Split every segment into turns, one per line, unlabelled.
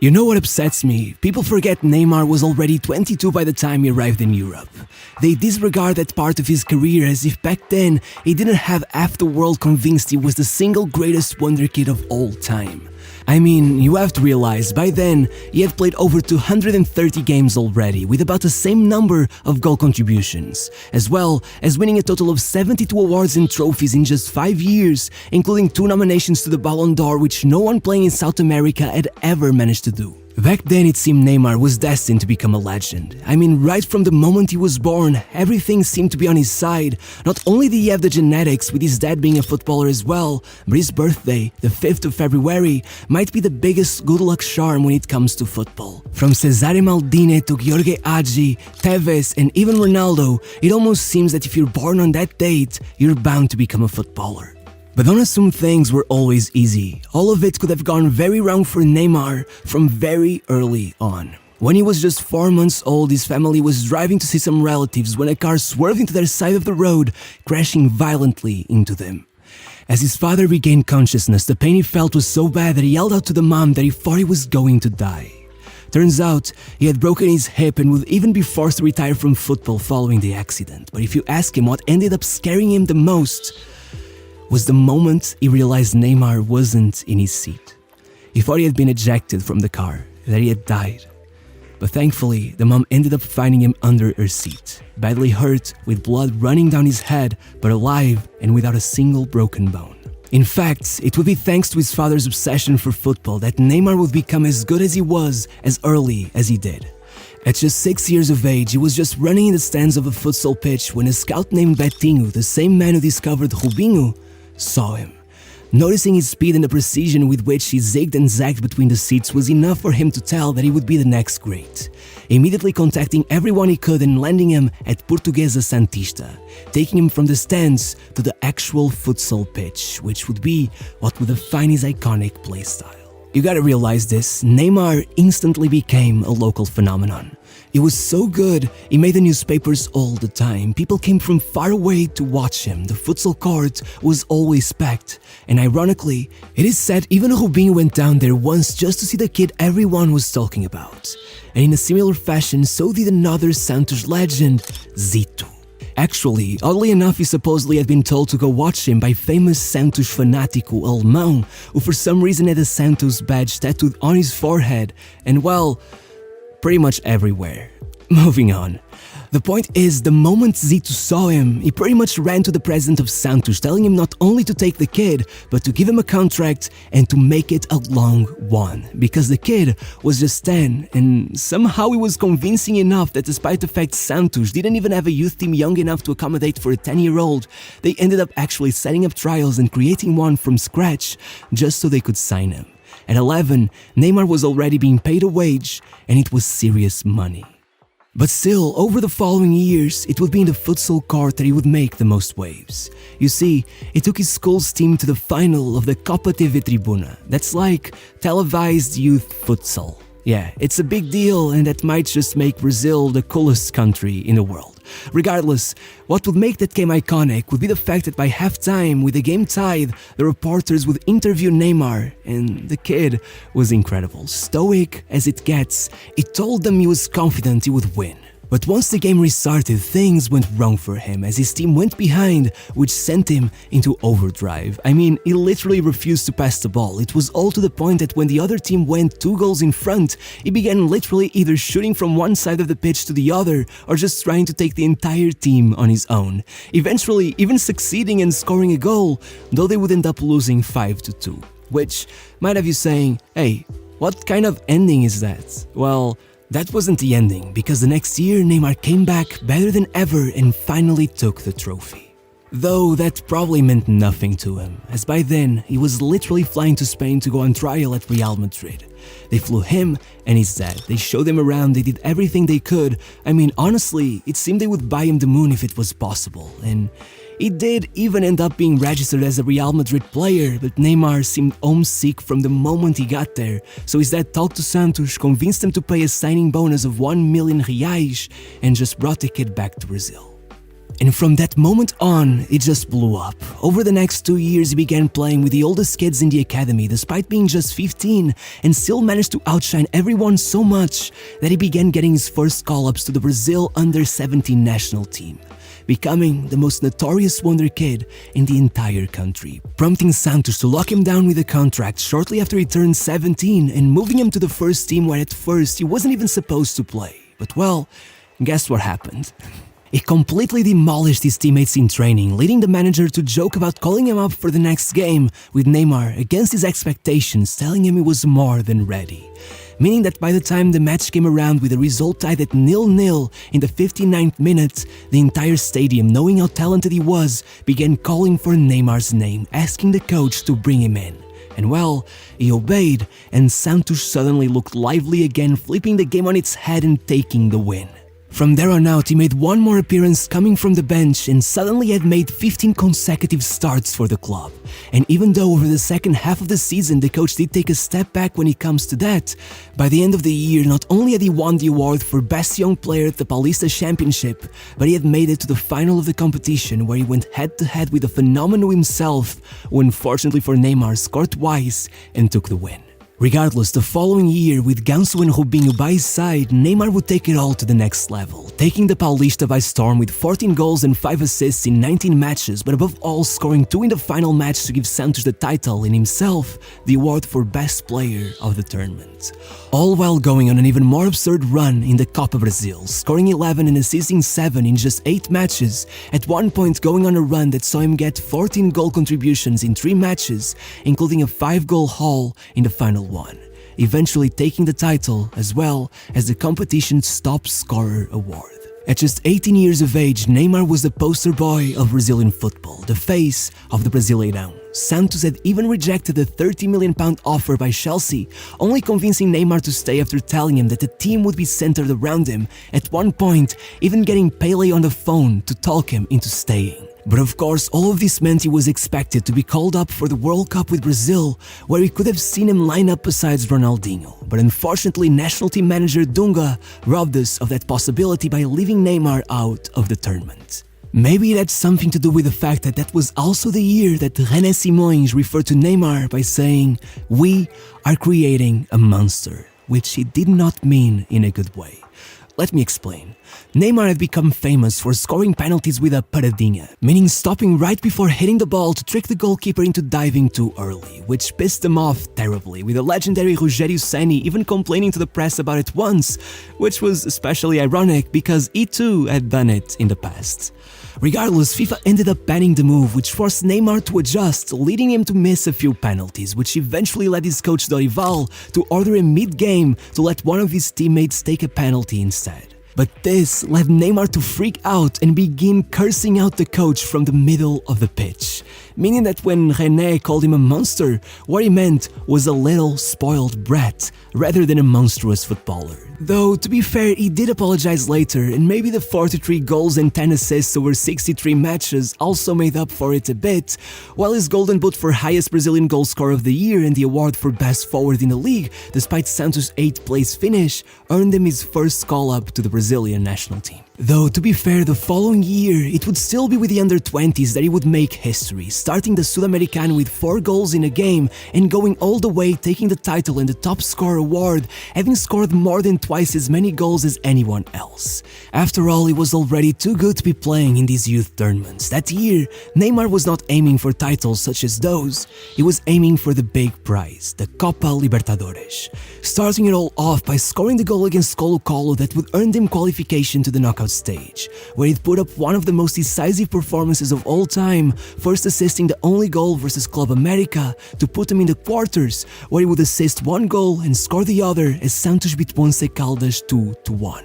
You know what upsets me? People forget Neymar was already 22 by the time he arrived in Europe. They disregard that part of his career as if back then he didn't have half the world convinced he was the single greatest wonder kid of all time. I mean, you have to realize, by then, he had played over 230 games already, with about the same number of goal contributions, as well as winning a total of 72 awards and trophies in just 5 years, including 2 nominations to the Ballon d'Or, which no one playing in South America had ever managed to do. Back then it seemed Neymar was destined to become a legend. I mean, right from the moment he was born, everything seemed to be on his side. Not only did he have the genetics, with his dad being a footballer as well, but his birthday, the 5th of February, might be the biggest good luck charm when it comes to football. From Cesare Maldini to Jorge Hagi, Tevez and even Ronaldo, it almost seems that if you're born on that date, you're bound to become a footballer. But don't assume things were always easy. All of it could have gone very wrong for Neymar from very early on. When he was just 4 months old, his family was driving to see some relatives when a car swerved into their side of the road, crashing violently into them. As his father regained consciousness, the pain he felt was so bad that he yelled out to the mom that he thought he was going to die. Turns out, he had broken his hip and would even be forced to retire from football following the accident. But if you ask him what ended up scaring him the most, was the moment he realized Neymar wasn't in his seat. He thought he had been ejected from the car, that he had died. But thankfully, the mom ended up finding him under her seat, badly hurt, with blood running down his head, but alive and without a single broken bone. In fact, it would be thanks to his father's obsession for football that Neymar would become as good as he was as early as he did. At just 6 years of age, he was just running in the stands of a futsal pitch when a scout named Betinho, the same man who discovered Rubinho, saw him. Noticing his speed and the precision with which he zigged and zagged between the seats was enough for him to tell that he would be the next great. Immediately contacting everyone he could and landing him at Portuguesa Santista, taking him from the stands to the actual futsal pitch, which would be what would define his iconic playstyle. You gotta realize this, Neymar instantly became a local phenomenon. He was so good, he made the newspapers all the time. People came from far away to watch him. The futsal court was always packed. And ironically, it is said even Rubinho went down there once just to see the kid everyone was talking about. And in a similar fashion, so did another Santos legend, Zito. Actually, oddly enough, he supposedly had been told to go watch him by famous Santos fanático Alemão, who for some reason had a Santos badge tattooed on his forehead, and well, pretty much everywhere. Moving on. The point is, the moment Zito saw him, he pretty much ran to the president of Santos, telling him not only to take the kid, but to give him a contract and to make it a long one. Because the kid was just 10, and somehow he was convincing enough that despite the fact Santos didn't even have a youth team young enough to accommodate for a 10-year-old, they ended up actually setting up trials and creating one from scratch just so they could sign him. At 11, Neymar was already being paid a wage, and it was serious money. But still, over the following years, it would be in the futsal court that he would make the most waves. You see, he took his school's team to the final of the Copa TV Tribuna. That's like televised youth futsal. Yeah, it's a big deal, and that might just make Brazil the coolest country in the world. Regardless, what would make that game iconic would be the fact that by halftime, with the game tied, the reporters would interview Neymar, and the kid was incredible. Stoic as it gets, he told them he was confident he would win. But once the game restarted, things went wrong for him as his team went behind, which sent him into overdrive. I mean, he literally refused to pass the ball. It was all to the point that when the other team went 2 goals in front, he began literally either shooting from one side of the pitch to the other or just trying to take the entire team on his own. Eventually, even succeeding and scoring a goal, though they would end up losing 5-2. Which might have you saying, hey, what kind of ending is that? Well, that wasn't the ending, because the next year Neymar came back better than ever and finally took the trophy. Though that probably meant nothing to him, as by then he was literally flying to Spain to go on trial at Real Madrid. They flew him and his dad, they showed him around, they did everything they could. I mean, honestly, it seemed they would buy him the moon if it was possible, and he did even end up being registered as a Real Madrid player, but Neymar seemed homesick from the moment he got there, so his dad talked to Santos, convinced him to pay a signing bonus of 1 million reais, and just brought the kid back to Brazil. And from that moment on, it just blew up. Over the next 2 years, he began playing with the oldest kids in the academy despite being just 15, and still managed to outshine everyone so much that he began getting his first call-ups to the Brazil under-17 national team, becoming the most notorious wonder kid in the entire country, prompting Santos to lock him down with a contract shortly after he turned 17 and moving him to the first team where at first he wasn't even supposed to play. But well, guess what happened? He completely demolished his teammates in training, leading the manager to joke about calling him up for the next game with Neymar against his expectations, telling him he was more than ready. Meaning that by the time the match came around with the result tied at 0-0 in the 59th minute, the entire stadium, knowing how talented he was, began calling for Neymar's name, asking the coach to bring him in. And well, he obeyed, and Santos suddenly looked lively again, flipping the game on its head and taking the win. From there on out, he made one more appearance coming from the bench and suddenly had made 15 consecutive starts for the club. And even though over the second half of the season the coach did take a step back when it comes to that, by the end of the year not only had he won the award for Best Young Player at the Paulista Championship, but he had made it to the final of the competition where he went head-to-head with the phenomenon himself, who unfortunately for Neymar scored twice and took the win. Regardless, the following year, with Ganhou and Robinho by his side, Neymar would take it all to the next level, taking the Paulista by storm with 14 goals and 5 assists in 19 matches, but above all scoring 2 in the final match to give Santos the title and himself the award for Best Player of the tournament. All while going on an even more absurd run in the Copa Brazil, scoring 11 and assisting 7 in just 8 matches, at one point going on a run that saw him get 14 goal contributions in 3 matches, including a 5-goal haul in the final one, eventually taking the title as well as the competition's top scorer award. At just 18 years of age, Neymar was the poster boy of Brazilian football, the face of the Brasileirão. Santos had even rejected the £30 million offer by Chelsea, only convincing Neymar to stay after telling him that the team would be centered around him, at one point even getting Pele on the phone to talk him into staying. But of course, all of this meant he was expected to be called up for the World Cup with Brazil, where we could have seen him line up besides Ronaldinho. But unfortunately, national team manager Nunca robbed us of that possibility by leaving Neymar out of the tournament. Maybe it had something to do with the fact that that was also the year that René Simões referred to Neymar by saying, "We are creating a monster," which he did not mean in a good way. Let me explain. Neymar had become famous for scoring penalties with a paradinha, meaning stopping right before hitting the ball to trick the goalkeeper into diving too early, which pissed him off terribly, with the legendary Rogério Ceni even complaining to the press about it once, which was especially ironic because he too had done it in the past. Regardless, FIFA ended up banning the move, which forced Neymar to adjust, leading him to miss a few penalties, which eventually led his coach Dorival to order him mid-game to let one of his teammates take a penalty instead. But this led Neymar to freak out and begin cursing out the coach from the middle of the pitch, meaning that when René called him a monster, what he meant was a little spoiled brat rather than a monstrous footballer. Though, to be fair, he did apologize later, and maybe the 43 goals and 10 assists over 63 matches also made up for it a bit, while his golden boot for highest Brazilian goal scorer of the year and the award for best forward in the league, despite Santos' 8th place finish, earned him his first call-up to the Brazilian national team. Though, to be fair, the following year, it would still be with the under-20s that he would make history, starting the Sul-Americano with 4 goals in a game and going all the way, taking the title and the top scorer award, having scored more than twice as many goals as anyone else. After all, he was already too good to be playing in these youth tournaments. That year, Neymar was not aiming for titles such as those, he was aiming for the big prize, the Copa Libertadores, starting it all off by scoring the goal against Colo-Colo that would earn him qualification to the knockout stage, where he'd put up one of the most decisive performances of all time, first assisting the only goal versus Club America to put him in the quarters, where he would assist 1 goal and score the other as Santos beat Once Caldas 2-1.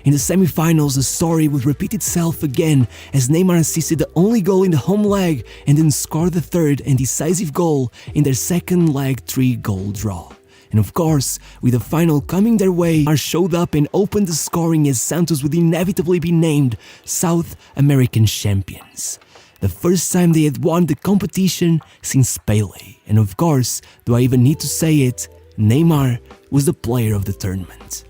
In the semi-finals, the story would repeat itself again as Neymar assisted the only goal in the home leg and then scored the third and decisive goal in their second leg 3-goal draw. And of course, with the final coming their way, Neymar showed up and opened the scoring as Santos would inevitably be named South American champions. The first time they had won the competition since Pele. And of course, do I even need to say it, Neymar was the player of the tournament.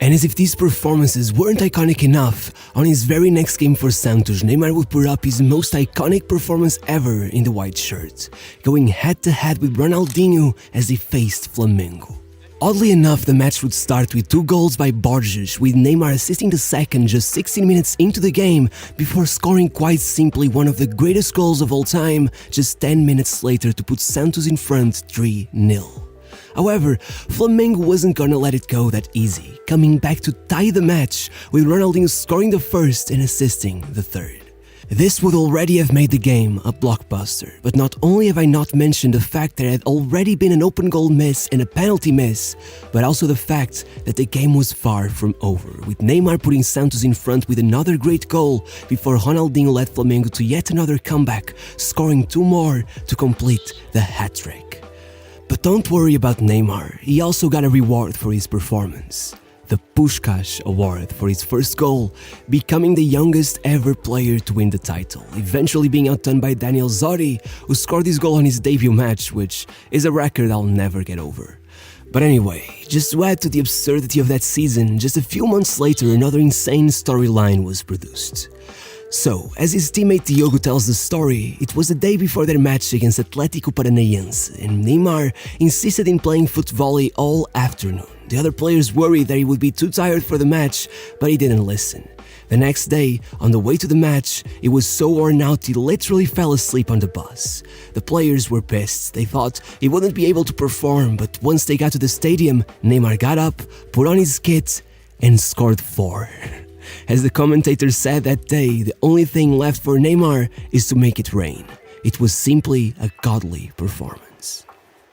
And as if these performances weren't iconic enough, on his very next game for Santos, Neymar would put up his most iconic performance ever in the white shirt, going head-to-head with Ronaldinho as he faced Flamengo. Oddly enough, the match would start with 2 goals by Borges, with Neymar assisting the second just 16 minutes into the game before scoring quite simply one of the greatest goals of all time just 10 minutes later to put Santos in front 3-0. However, Flamengo wasn't gonna let it go that easy, coming back to tie the match, with Ronaldinho scoring the first and assisting the third. This would already have made the game a blockbuster, but not only have I not mentioned the fact there had already been an open goal miss and a penalty miss, but also the fact that the game was far from over, with Neymar putting Santos in front with another great goal before Ronaldinho led Flamengo to yet another comeback, scoring 2 more to complete the hat-trick. But don't worry about Neymar, he also got a reward for his performance. The Puskás Award for his first goal, becoming the youngest ever player to win the title, eventually being outdone by Daniel Zori, who scored his goal on his debut match, which is a record I'll never get over. But anyway, just to add to the absurdity of that season, just a few months later another insane storyline was produced. So, as his teammate Diogo tells the story, it was the day before their match against Atlético Paranaense, and Neymar insisted in playing foot volley all afternoon. The other players worried that he would be too tired for the match, but he didn't listen. The next day, on the way to the match, he was so worn out he literally fell asleep on the bus. The players were pissed. They thought he wouldn't be able to perform, but once they got to the stadium, Neymar got up, put on his kit, and scored 4. As the commentator said that day, the only thing left for Neymar is to make it rain. It was simply a godly performance.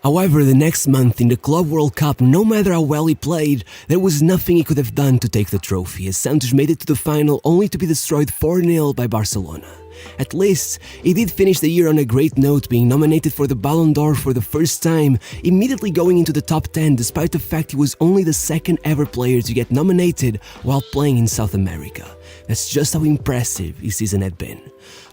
However, the next month in the Club World Cup, no matter how well he played, there was nothing he could have done to take the trophy, as Santos made it to the final only to be destroyed 4-0 by Barcelona. At least, he did finish the year on a great note, being nominated for the Ballon d'Or for the first time, immediately going into the top 10 despite the fact he was only the second ever player to get nominated while playing in South America. That's just how impressive his season had been.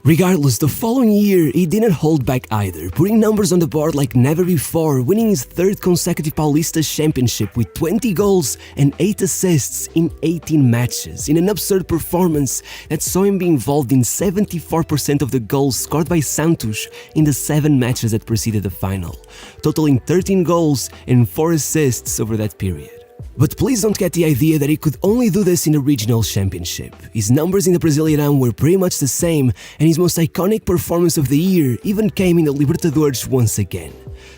Regardless, the following year, he didn't hold back either, putting numbers on the board like never before, winning his 3rd consecutive Paulista championship with 20 goals and 8 assists in 18 matches, in an absurd performance that saw him be involved in 74% of the goals scored by Santos in the 7 matches that preceded the final, totaling 13 goals and 4 assists over that period. But please don't get the idea that he could only do this in the regional championship. His numbers in the Brasileirão were pretty much the same, and his most iconic performance of the year even came in the Libertadores once again.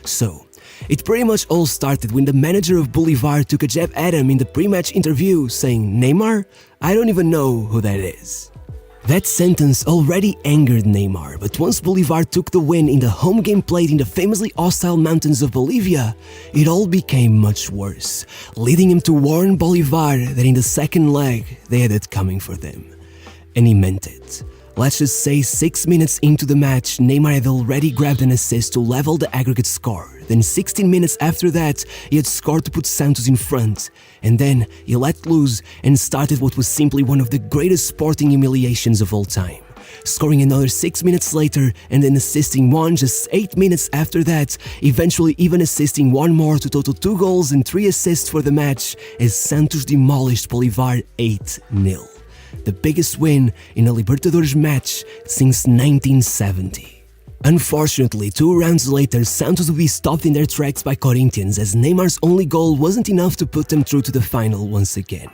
So, it pretty much all started when the manager of Bolívar took a jab at him in the pre-match interview, saying, "Neymar, I don't even know who that is." That sentence already angered Neymar, but once Bolívar took the win in the home game played in the famously hostile mountains of Bolivia, it all became much worse, leading him to warn Bolívar that in the second leg they had it coming for them. And he meant it. Let's just say 6 minutes into the match, Neymar had already grabbed an assist to level the aggregate score. Then 16 minutes after that, he had scored to put Santos in front. And then he let loose and started what was simply one of the greatest sporting humiliations of all time. Scoring another 6 minutes later and then assisting one just 8 minutes after that, eventually even assisting one more to total 2 goals and 3 assists for the match as Santos demolished Bolívar 8-0. The biggest win in a Libertadores match since 1970. Unfortunately, 2 rounds later, Santos would be stopped in their tracks by Corinthians as Neymar's only goal wasn't enough to put them through to the final once again.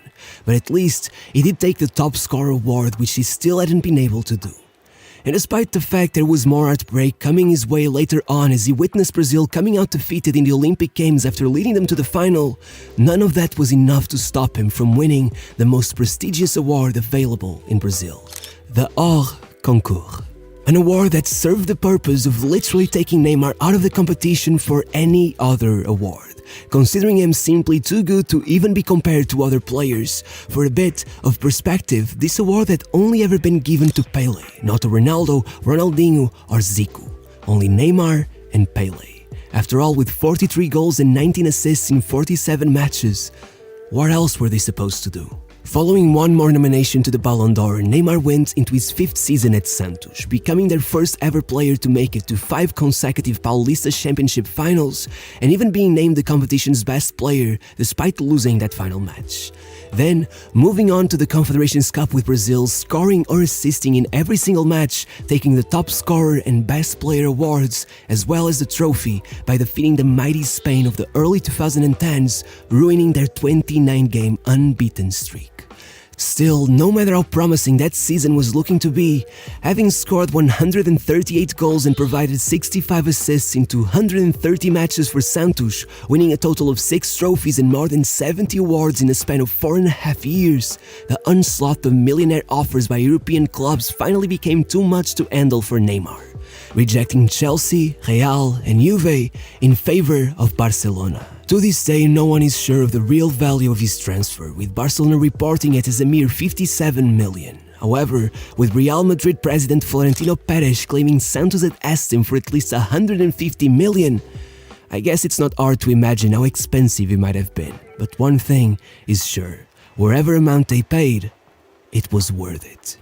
But at least, he did take the top scorer award, which he still hadn't been able to do. And despite the fact there was more heartbreak coming his way later on as he witnessed Brazil coming out defeated in the Olympic Games after leading them to the final, none of that was enough to stop him from winning the most prestigious award available in Brazil, the Ouro Concours. An award that served the purpose of literally taking Neymar out of the competition for any other award, considering him simply too good to even be compared to other players. For a bit of perspective, this award had only ever been given to Pele, not to Ronaldo, Ronaldinho or Zico, only Neymar and Pele. After all, with 43 goals and 19 assists in 47 matches, what else were they supposed to do? Following one more nomination to the Ballon d'Or, Neymar went into his 5th season at Santos, becoming their first ever player to make it to 5 consecutive Paulista Championship finals, and even being named the competition's best player despite losing that final match. Then, moving on to the Confederations Cup with Brazil, scoring or assisting in every single match, taking the top scorer and best player awards, as well as the trophy, by defeating the mighty Spain of the early 2010s, ruining their 29-game unbeaten streak. Still, no matter how promising that season was looking to be, having scored 138 goals and provided 65 assists in 230 matches for Santos, winning a total of 6 trophies and more than 70 awards in a span of 4.5 years, the onslaught of millionaire offers by European clubs finally became too much to handle for Neymar, rejecting Chelsea, Real and Juve in favor of Barcelona. To this day, no one is sure of the real value of his transfer, with Barcelona reporting it as a mere 57 million. However, with Real Madrid president Florentino Perez claiming Santos had asked him for at least 150 million, I guess it's not hard to imagine how expensive it might have been. But one thing is sure, whatever amount they paid, it was worth it.